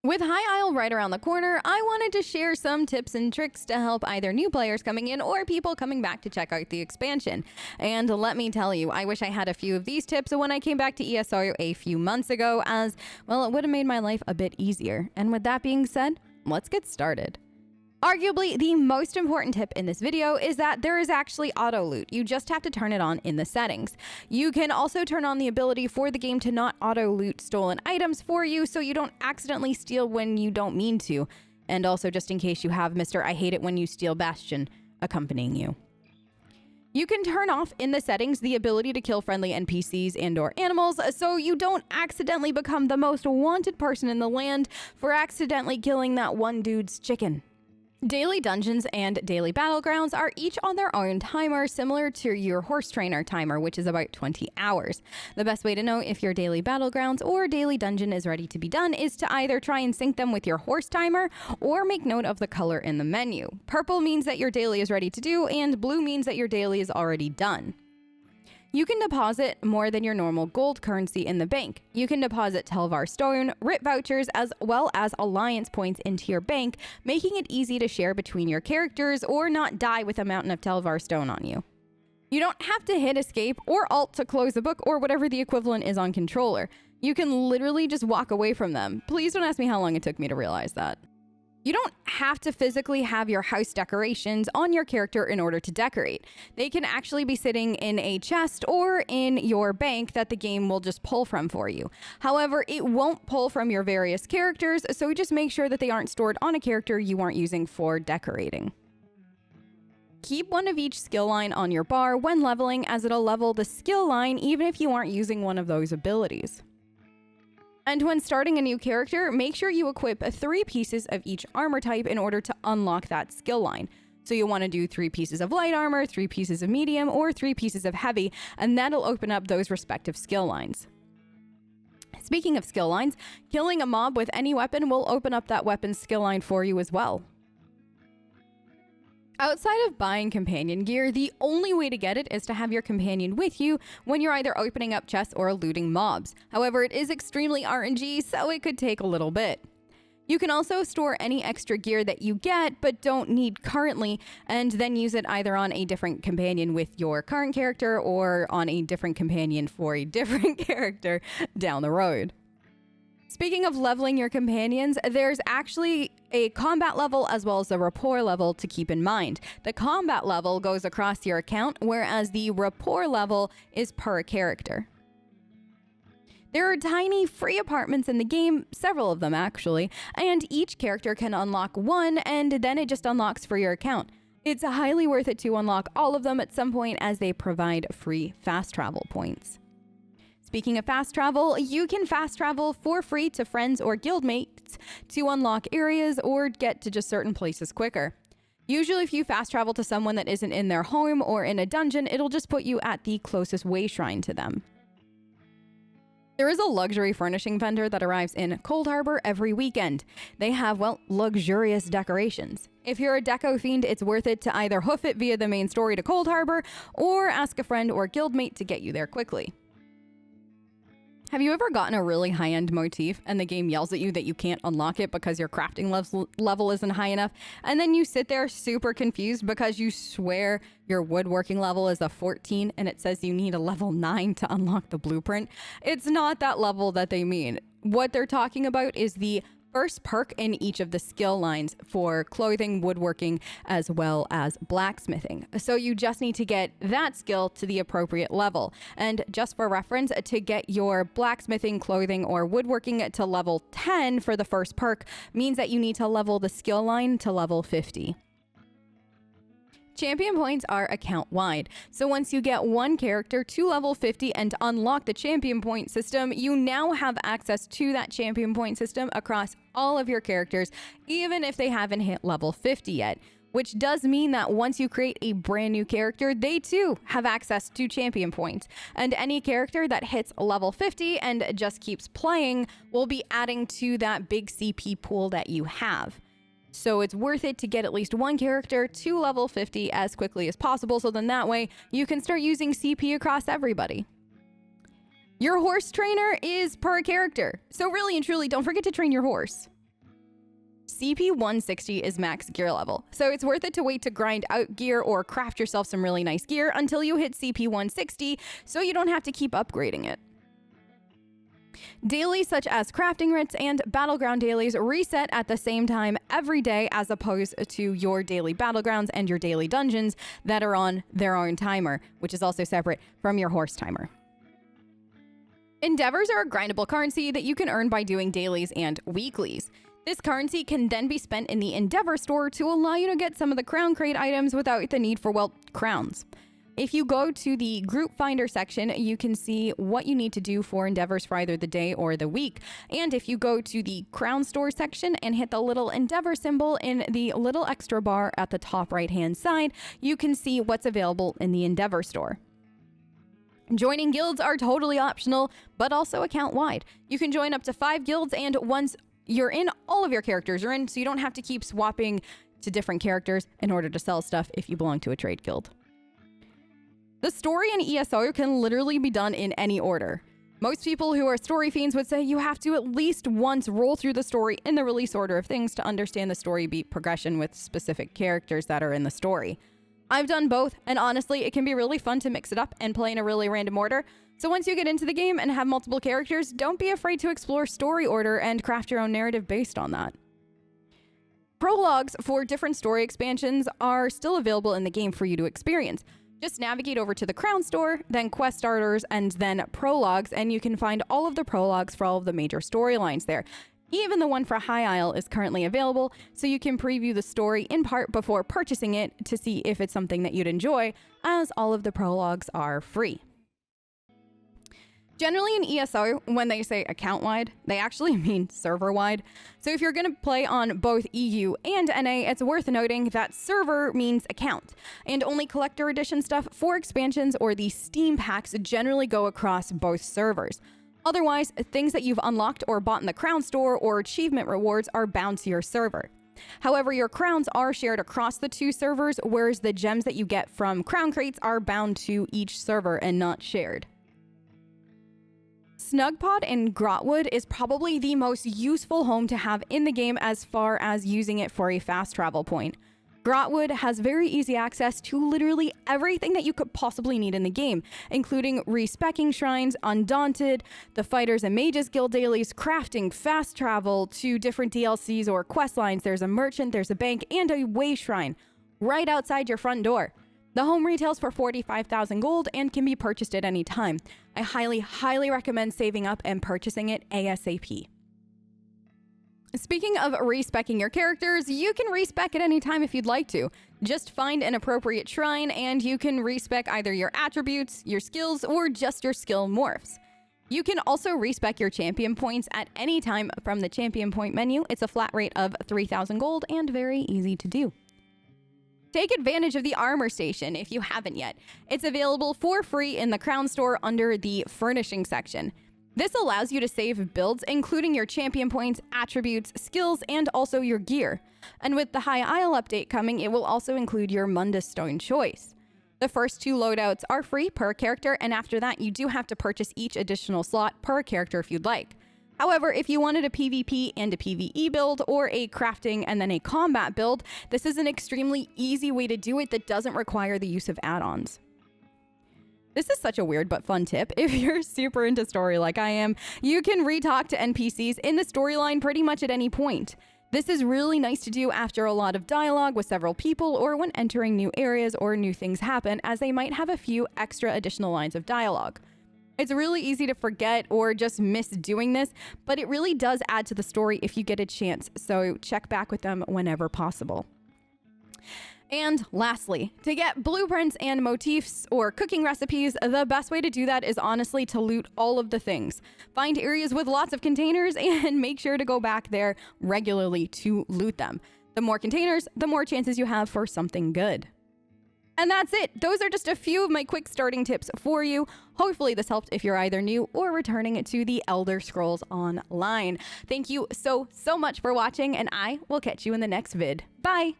With High Isle right around the corner, I wanted to share some tips and tricks to help either new players coming in or people coming back to check out the expansion. And let me tell you, I wish I had a few of these tips when I came back to ESO a few months ago, as, well, it would have made my life a bit easier. And with that being said, let's get started. Arguably, the most important tip in this video is that there is actually auto loot. You just have to turn it on in the settings. You can also turn on the ability for the game to not auto loot stolen items for you so you don't accidentally steal when you don't mean to. And also just in case you have Mr. I hate it when you steal Bastion accompanying you. You can turn off in the settings the ability to kill friendly NPCs and/or animals so you don't accidentally become the most wanted person in the land for accidentally killing that one dude's chicken. Daily dungeons and daily battlegrounds are each on their own timer, similar to your horse trainer timer, which is about 20 hours. The best way to know if your daily battlegrounds or daily dungeon is ready to be done is to either try and sync them with your horse timer or make note of the color in the menu. Purple means that your daily is ready to do, and blue means that your daily is already done. You can deposit more than your normal gold currency in the bank. You can deposit Telvar Stone, RIP vouchers, as well as alliance points into your bank, making it easy to share between your characters or not die with a mountain of Telvar Stone on you. You don't have to hit escape or alt to close the book or whatever the equivalent is on controller. You can literally just walk away from them. Please don't ask me how long it took me to realize that. You don't have to physically have your house decorations on your character in order to decorate. They can actually be sitting in a chest or in your bank that the game will just pull from for you. However, it won't pull from your various characters, so just make sure that they aren't stored on a character you aren't using for decorating. Keep one of each skill line on your bar when leveling, as it'll level the skill line even if you aren't using one of those abilities. And when starting a new character, make sure you equip 3 pieces of each armor type in order to unlock that skill line. So you'll want to do 3 pieces of light armor, 3 pieces of medium, or 3 pieces of heavy, and that'll open up those respective skill lines. Speaking of skill lines, killing a mob with any weapon will open up that weapon's skill line for you as well. Outside of buying companion gear, the only way to get it is to have your companion with you when you're either opening up chests or looting mobs. However, it is extremely RNG, so it could take a little bit. You can also store any extra gear that you get but don't need currently, and then use it either on a different companion with your current character or on a different companion for a different character down the road. Speaking of leveling your companions, there's actually a combat level as well as a rapport level to keep in mind. The combat level goes across your account, whereas the rapport level is per character. There are tiny free apartments in the game, several of them actually, and each character can unlock one, and then it just unlocks for your account. It's highly worth it to unlock all of them at some point, as they provide free fast travel points. Speaking of fast travel, you can fast travel for free to friends or guildmates to unlock areas or get to just certain places quicker. Usually if you fast travel to someone that isn't in their home or in a dungeon, it'll just put you at the closest way shrine to them. There is a luxury furnishing vendor that arrives in Cold Harbor every weekend. They have, well, luxurious decorations. If you're a deco fiend, it's worth it to either hoof it via the main story to Cold Harbor or ask a friend or guildmate to get you there quickly. Have you ever gotten a really high-end motif and the game yells at you that you can't unlock it because your crafting level isn't high enough, and then you sit there super confused because you swear your woodworking level is a 14 and it says you need a level 9 to unlock the blueprint? It's not that level that they mean. What they're talking about is the first perk in each of the skill lines for clothing, woodworking, as well as blacksmithing. So you just need to get that skill to the appropriate level. And just for reference, to get your blacksmithing, clothing, or woodworking to level 10 for the first perk means that you need to level the skill line to level 50. Champion points are account-wide, so once you get one character to level 50 and unlock the champion point system, you now have access to that champion point system across all of your characters, even if they haven't hit level 50 yet. Which does mean that once you create a brand new character, they too have access to champion points. And any character that hits level 50 and just keeps playing will be adding to that big CP pool that you have. So it's worth it to get at least one character to level 50 as quickly as possible, so then that way you can start using CP across everybody. Your horse trainer is per character, so really and truly don't forget to train your horse. CP 160 is max gear level, so it's worth it to wait to grind out gear or craft yourself some really nice gear until you hit CP 160 so you don't have to keep upgrading it. Dailies such as crafting writs and battleground dailies reset at the same time every day as opposed to your daily battlegrounds and your daily dungeons that are on their own timer, which is also separate from your horse timer. Endeavors are a grindable currency that you can earn by doing dailies and weeklies. This currency can then be spent in the Endeavor store to allow you to get some of the crown crate items without the need for, well, crowns. If you go to the group finder section, you can see what you need to do for endeavors for either the day or the week. And if you go to the crown store section and hit the little endeavor symbol in the little extra bar at the top right hand side, you can see what's available in the Endeavor store. Joining guilds are totally optional, but also account wide. You can join up to 5 guilds, and once you're in, all of your characters are in, so you don't have to keep swapping to different characters in order to sell stuff if you belong to a trade guild. The story in ESO can literally be done in any order. Most people who are story fiends would say you have to at least once roll through the story in the release order of things to understand the story beat progression with specific characters that are in the story. I've done both, and honestly, it can be really fun to mix it up and play in a really random order. So once you get into the game and have multiple characters, don't be afraid to explore story order and craft your own narrative based on that. Prologues for different story expansions are still available in the game for you to experience. Just navigate over to the Crown Store, then Quest Starters, and then Prologues, and you can find all of the prologues for all of the major storylines there. Even the one for High Isle is currently available, so you can preview the story in part before purchasing it to see if it's something that you'd enjoy, as all of the prologues are free. Generally in ESO, when they say account-wide, they actually mean server-wide. So if you're going to play on both EU and NA, it's worth noting that server means account, and only collector edition stuff for expansions or the Steam packs generally go across both servers. Otherwise, things that you've unlocked or bought in the Crown Store or achievement rewards are bound to your server. However, your crowns are shared across the 2 servers, whereas the gems that you get from crown crates are bound to each server and not shared. Snugpod in Grotwood is probably the most useful home to have in the game as far as using it for a fast travel point. Grotwood has very easy access to literally everything that you could possibly need in the game, including respecking shrines, Undaunted, the Fighters and Mages Guild dailies, crafting, fast travel to different DLCs or quest lines. There's a merchant, there's a bank, and a way shrine right outside your front door. The home retails for 45,000 gold and can be purchased at any time. I highly recommend saving up and purchasing it ASAP. Speaking of respecking your characters, you can respec at any time if you'd like to. Just find an appropriate shrine and you can respec either your attributes, your skills, or just your skill morphs. You can also respec your champion points at any time from the champion point menu. It's a flat rate of 3,000 gold and very easy to do. Take advantage of the armor station if you haven't yet. It's available for free in the Crown Store under the Furnishings section. This allows you to save builds, including your champion points, attributes, skills, and also your gear. And with the High Isle update coming, it will also include your Mundus Stone choice. The first 2 loadouts are free per character, and after that, you do have to purchase each additional slot per character if you'd like. However, if you wanted a PvP and a PvE build, or a crafting and then a combat build, this is an extremely easy way to do it that doesn't require the use of add-ons. This is such a weird but fun tip. If you're super into story like I am, you can re-talk to NPCs in the storyline pretty much at any point. This is really nice to do after a lot of dialogue with several people or when entering new areas or new things happen, as they might have a few extra additional lines of dialogue. It's really easy to forget or just miss doing this, but it really does add to the story if you get a chance, so check back with them whenever possible. And lastly, to get blueprints and motifs or cooking recipes, the best way to do that is honestly to loot all of the things. Find areas with lots of containers and make sure to go back there regularly to loot them. The more containers, the more chances you have for something good. And that's it. Those are just a few of my quick starting tips for you. Hopefully this helped if you're either new or returning to the Elder Scrolls Online. Thank you so much for watching, and I will catch you in the next vid. Bye!